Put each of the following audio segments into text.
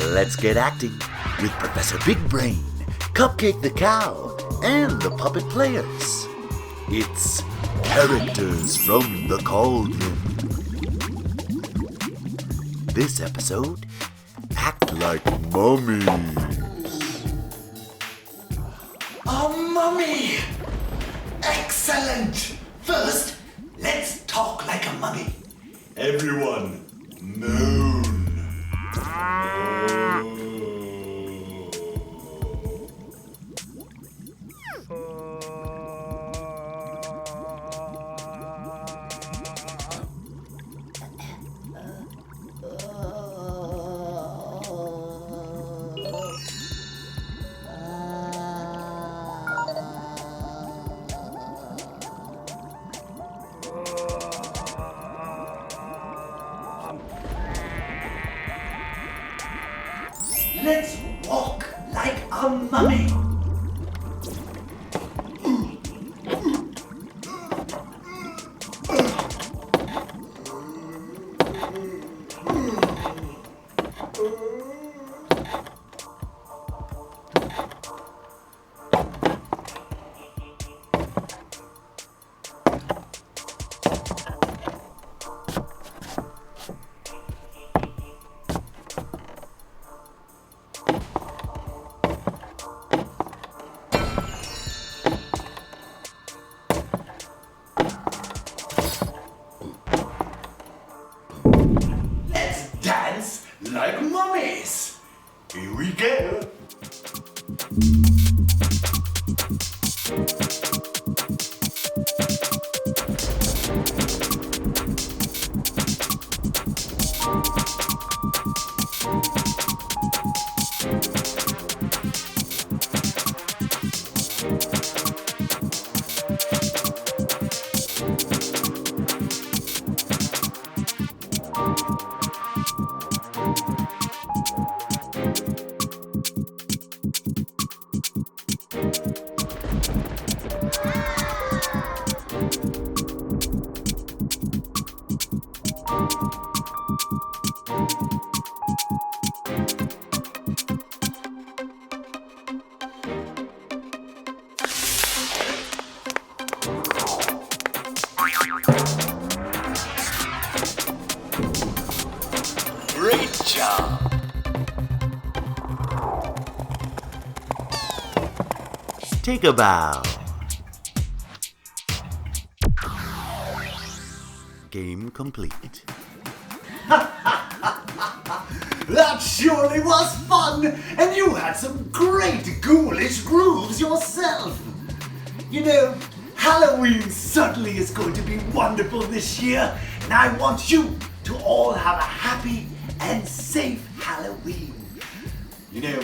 Let's get acting with Professor Big Brain, CupCake the Cow, and the puppet players. It's Characters from the Cauldron. This episode, act like mummies. A mummy! Excellent! First, let's talk like a mummy. Everyone, moan. Let's walk like a mummy. Dance like mummies. Here we go. Great job! Take a bow. Game complete. That surely was fun! And you had some great ghoulish grooves yourself! You know, Halloween certainly is going to be wonderful this year, and I want you to all have a happy and safe Halloween. You know,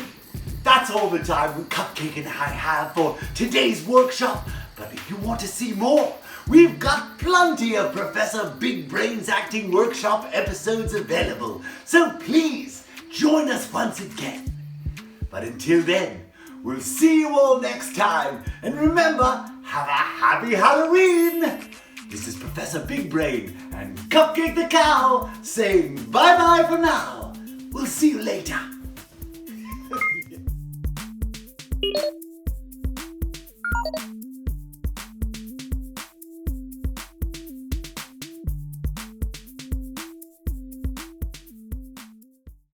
that's all the time CupCake and I have for today's workshop, but if you want to see more, we've got plenty of Professor Big Brain's acting workshop episodes available, so please join us once again. But until then, we'll see you all next time, and remember, have a happy Halloween! This is Professor Big Brain and CupCake the Cow saying bye-bye for now. We'll see you later.